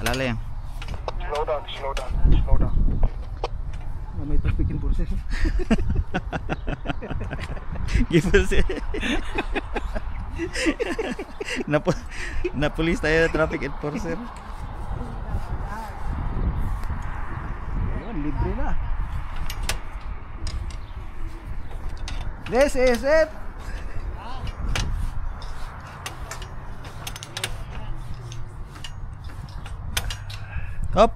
Alala yan. Slow down, slow down, slow down. May traffic enforcer. Give us Napulis tayo na traffic enforcer. Ayun, libre na. This is it. Hop.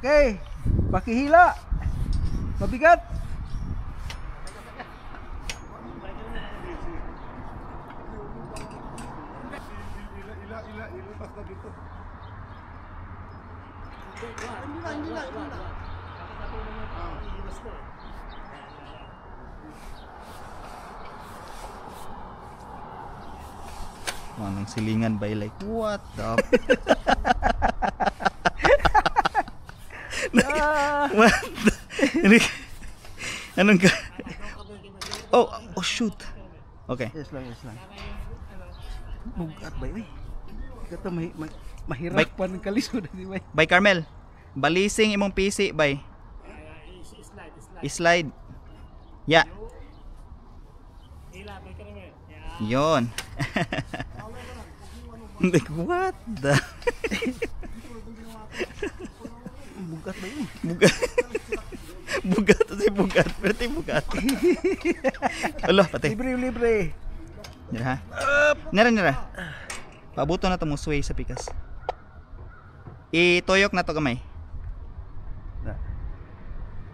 Okay, pakihila. Mabigat. Anong silingan by like what the what the? Anong ka? Oh shoot. Okay. Yes lang. Bugat ba yun? Kata mahirapan ng kalisod di ba? By Carmel. Balising imong PC by. Slide. Yeah. Yon. Like what the? Bugat ba yun? Bugat. Berarti bugat. Allah, patay. Libre. Nira ha? Nira. Pabuto na to mo sway sa pikas. Itoyok na to gamay.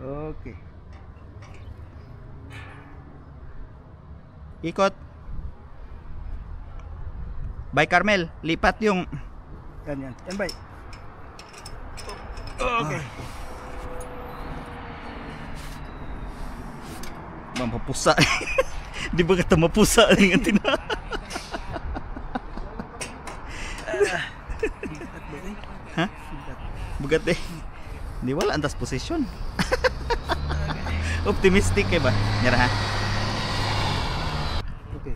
Okay. Ikot. By Carmel, lipat yung Yan bay. Okay. Mapusa. Di ba kata mapusa ng tina? Ha? Bugat eh. Di wala antas posisyon. Optimistic kay ba? Nyara ha? Okay.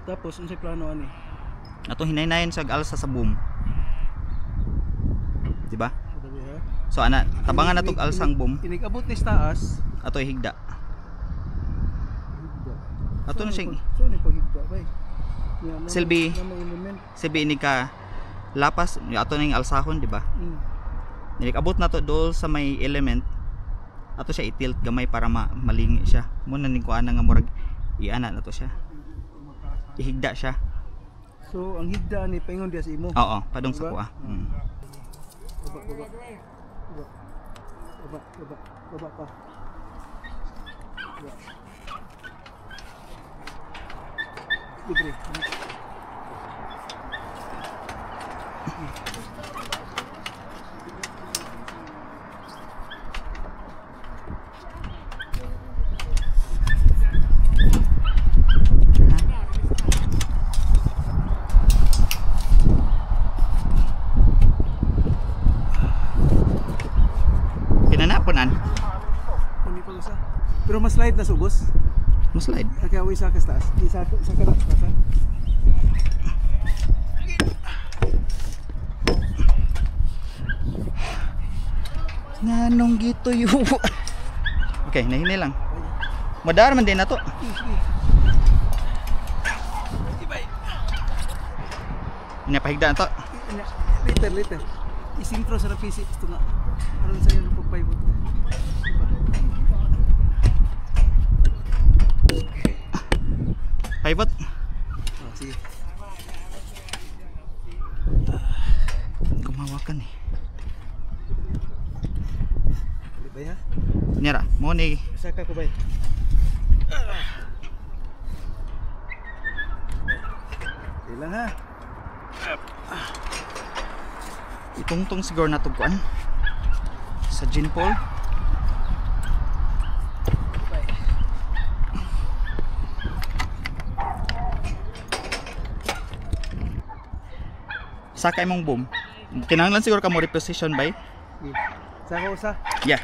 Tapos unsay plano ani? Ato hinaynayon sa alsa sa boom. Di ba? So ana, tabangan na tog alsang boom. Inig-abot ni taas. Ato higda. Ato na siyang So ni paghigda bay. Silbi ini ka lapas ato ning alsahon, di ba? Nilik-abot na to dol sa may element. Ato siya i-tilt gamay para malingi siya. Muna ning kuana nga murag iana na to siya. Ihigda siya. So ang higda ni paingon dia sa imo. Oo, padung sa kuha. Baba pa. Libre. Kinanaponan. Pero mas slide na subos. Mas slide. Kaya isa ka taas. Isa ka taas. Nanong gito yung okay, nahini lang. Madar man din na to. Napahigda na to. Later. Isintro sa PC. Ito na. Aron sa'yo ng pagpaybot. Paibot. Oh, sige. Gumawakan eh. Bay ha? Nyara, mo ni Saka ko bay. Ilang ha? itungtong siguro na tugkuan sa gin pool. Sakay mong boom. Kinahanglan siguro ka mo reposition bay. Saka usa. Yeah.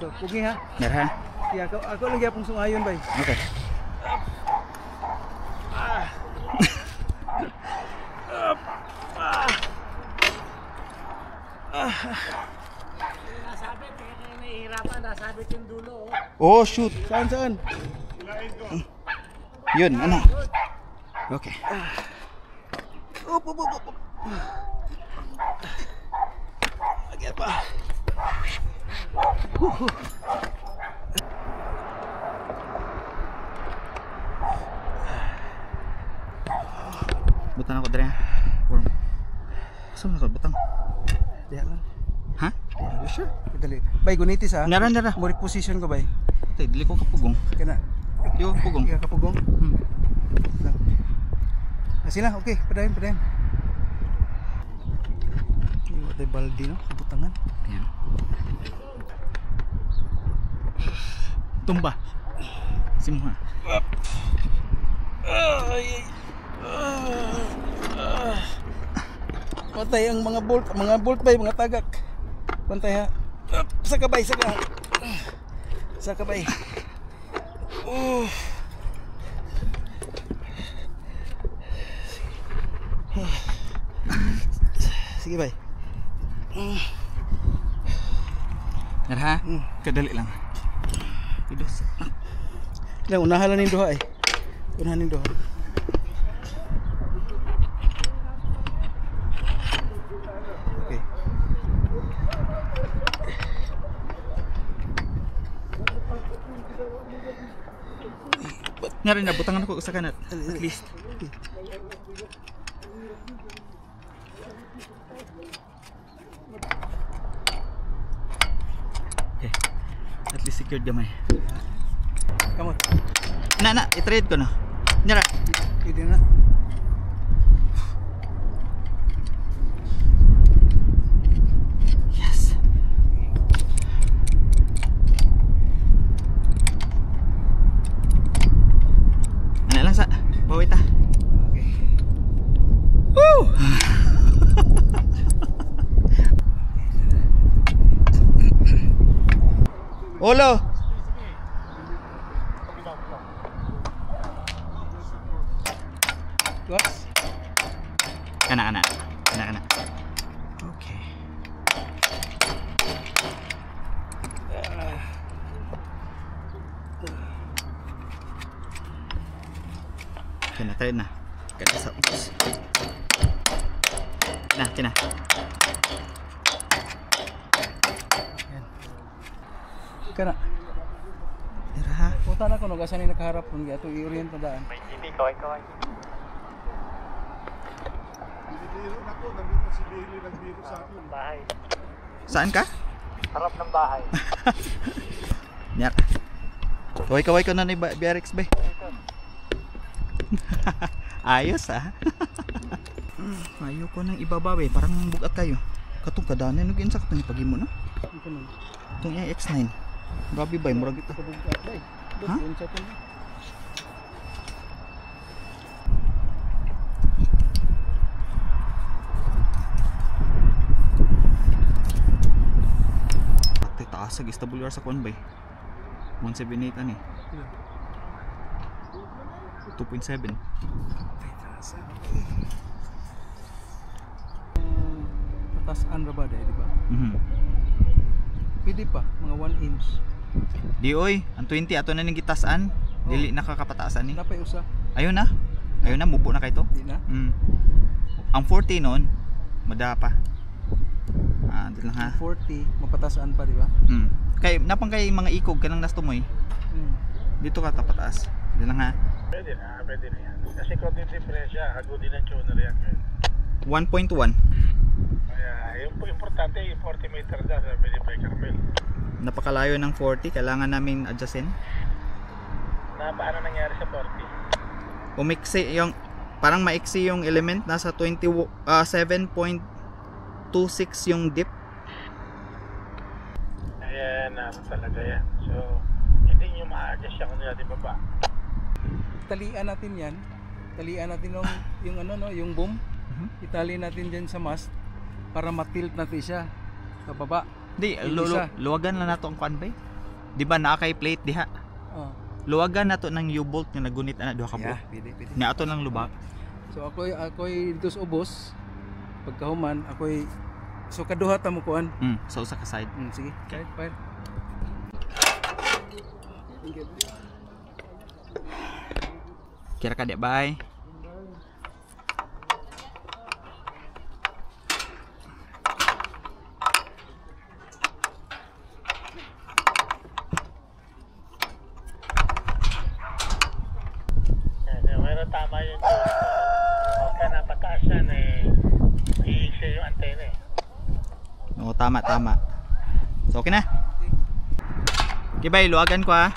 Ito, pugi ha. Ner ha. Yeah, ako lagi apong sungayon bay. Okay. Nasabit, kaya nahihirapan, nasabit yung dulo. Oh, shoot. Saan? Yun, ano? Okay. Up. Agad pa. Butang ako dre. Worm. Saan ako butang? Diyan lang. Ha? Sure. Dali. Bay, gunitis ha. Nara. Mori position ko bay. Tay, dili ko kapugong. Kana. Di ko kapugong. Kaya kapugong. Lang. Sila, okay. Padayon. Yung atay baldi no, kabutangan. Ayan. Tumba. Simuha. Pantay ang mga bolt bay, mga tagak. Pantay ha. Saka bay. Sige bay. Nara ha? Kadali lang. Pidos. Lang unahan lang ning duha eh. Unahan ning duha. Okay. Nara na butangan ako sa kanat. At least. Okay. At least secured gamay. Come on. Na, i-trade ko na. Nara. Pwede na. Yes. Ano lang sa bawit ah. Okay. Woo! Olo. Tuas. Kana. Okay. Kena tayo na. Kena sa ubos. Kena. Kana. Tira ha. Punta na ko no gasan ni nakaharap kun gato i-orient na daan. May TV, kaway. Bahay. Saan ka? Harap ng bahay. Nyak. Kaway ko na ni BRX ba? Ayos ah. Ayoko nang ibaba eh. Parang bugat kayo. Katong kadanan nung insa katong ipagimo no? Ito na. Itong X9. Grabe ba? Murag ito. Kabugat bay. Ha? Doon sa ito. Ate taas sa SWR sa Conbay. 178 ani. 2.7. Patasan ra ba dai, di ba? Pwede pa mga 1 inch. Di oy, ang 20 ato na ning gitasan. Dili nakakapataasan ni. Napay usa. Ayun na. Mubo na kay to. Di na. Ang 40 noon, mada pa. Dito lang ha. 40 mapatasan pa, di ba? Kay napang kay mga ikog kanang nastumoy. Dito ka tapataas. Dito lang ha. Pwede na yan. Kasi konting diferensya, hago din ang tuner yan. 1.1. Kaya yung importante, yung 40 meter dyan, sabi ni Pai Carmel. Napakalayo ng 40, kailangan namin adjustin. Paano nangyari sa 40? Umiksi yung parang maiksi yung element, nasa 7.26 yung dip. Ayan, talaga yan. So, hindi nyo ma-adjust siya kung natin baba. Talian natin yan. Talian natin yung ano no, yung boom. Itali natin diyan sa mast para matilt natin siya sa baba. Di, luwagan lang nato ang kuan bay. Di ba naa kay plate diha? Oh. Luwagan nato ng U-bolt nga nagunit ana duha ka buok. Pwede. Nga ato lang lubak. So ako'y dito sa ubos. Pagkahuman, ako'y So kaduha ta mo kuan. Sa usa ka side. Sige. Okay. Fire. Kira ka di bay. Pero tama yun. Pagka napataas yan iisa yung antena Oo, tama. So okay na. Okay bay, luwagan ko ah.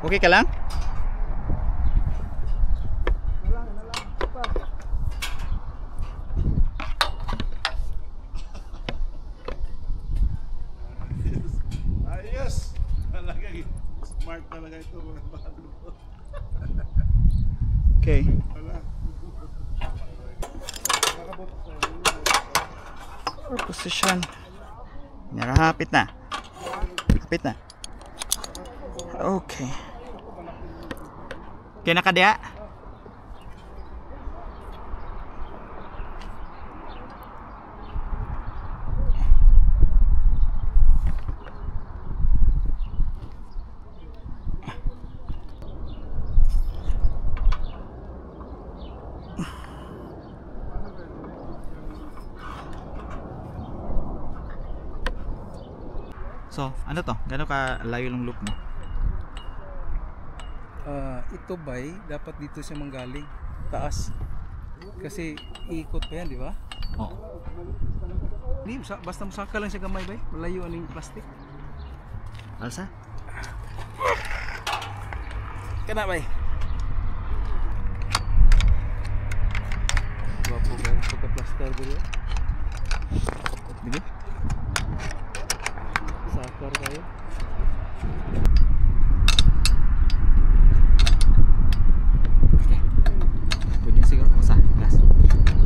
Okay ka lang? Ayos! Talaga, smart talaga ito mga bago. Okay. Wala. Position. Hapit na. Okay. Okay na ka diya? So, ano to? Gano'n ka layo ng loop mo? Ito bay, dapat dito siya manggaling. Taas. Kasi iikot pa yan, di ba? Oo. Di, basta musaka lang siya gamay bay. Malayo ang plastic. Alsa? Kana bay. Bapo ba pagka-plaster dito? Sige. Sakar kayo. Pwede siguro usa gas.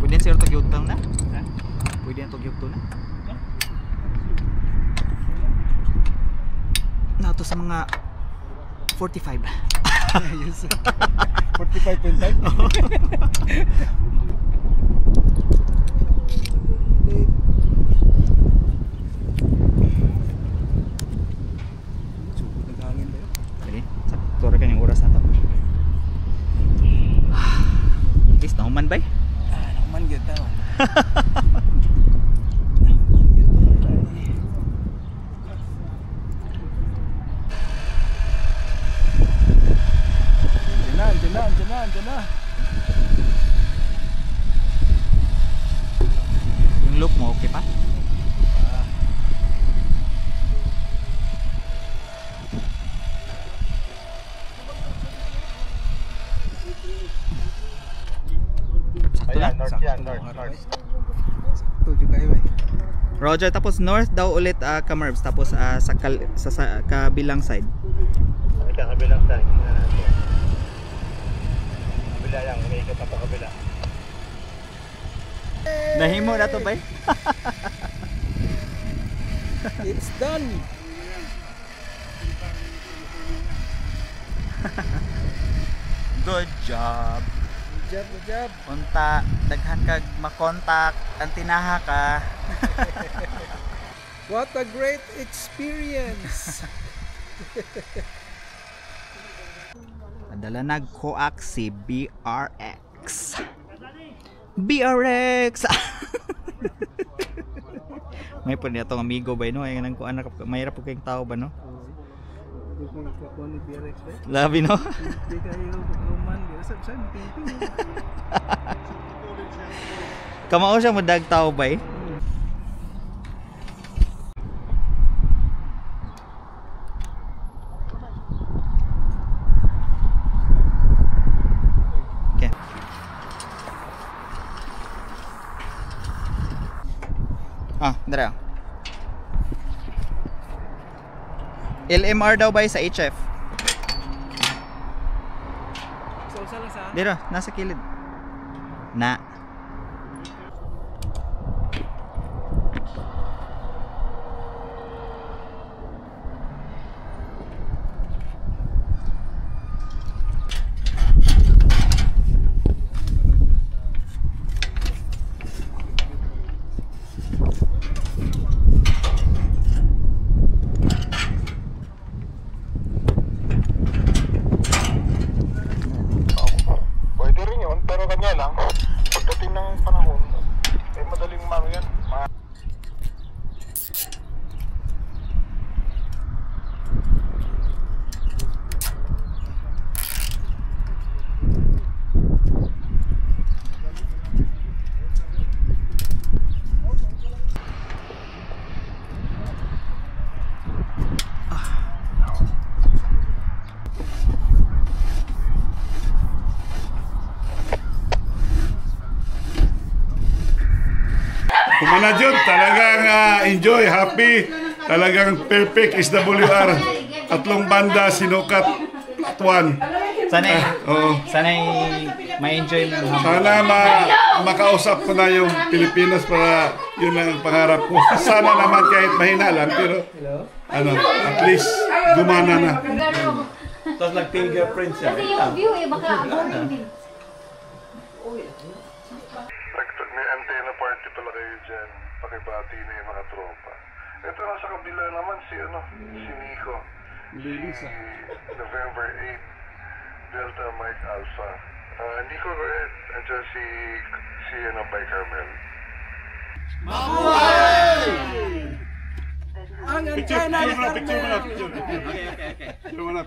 Pwede siguro to gyud na? Ha? Pwede to gyud na? Na to sa mga 45. Yes. 45.5. Sugod naghangin ba yun? Sige. Sakto ra kanyang oras na to. At least nahuman bay. Naman yun tao. Andiyan na. Yung loop mo okay pa? Sakto na. North yan, north. Tujo kayo eh. Roger, tapos north daw ulit Kamerbs, tapos sa kabilang side. Kabilang side. Kabila yan, umiikot na pa kabila. Nahimo na to bay? It's done. Good job. Good job. Unta, daghan kag makontak, antinaha ka. What a great experience. Adala nag-coax si BRX. BRX! May po niya itong amigo ba no? Ay nang kuan mayra po kayong tao ba no? Hindi ko nagkakuha ni BRX ba? Labi no? Hindi kayo roman. Saan? Tingting. Kamao siya mo dag tao ba eh? Okay. Dara. LMR daw ba sa HF? So, lang sa? Dira, nasa kilid. Na. ng panahon, eh madaling yan. Kumana Jun, talagang enjoy, happy, talagang perfect SWR. Tatlong banda, sinukat, flat one. Sana'y ma-enjoy mo. Sana makausap ko na yung Pilipinas para yun lang ang pangarap ko. Sana naman kahit mahina lang, pero at least gumana na. Tapos nag-fingerprint siya. Kasi yung view eh, baka din. May antenna party pala kayo dyan. Pakibati na yung mga tropa. Ito na sa kabila naman si Nico. Si November 8, Delta Mike Alpha. Nico, andyan si Bay Carmel. Picture mo na.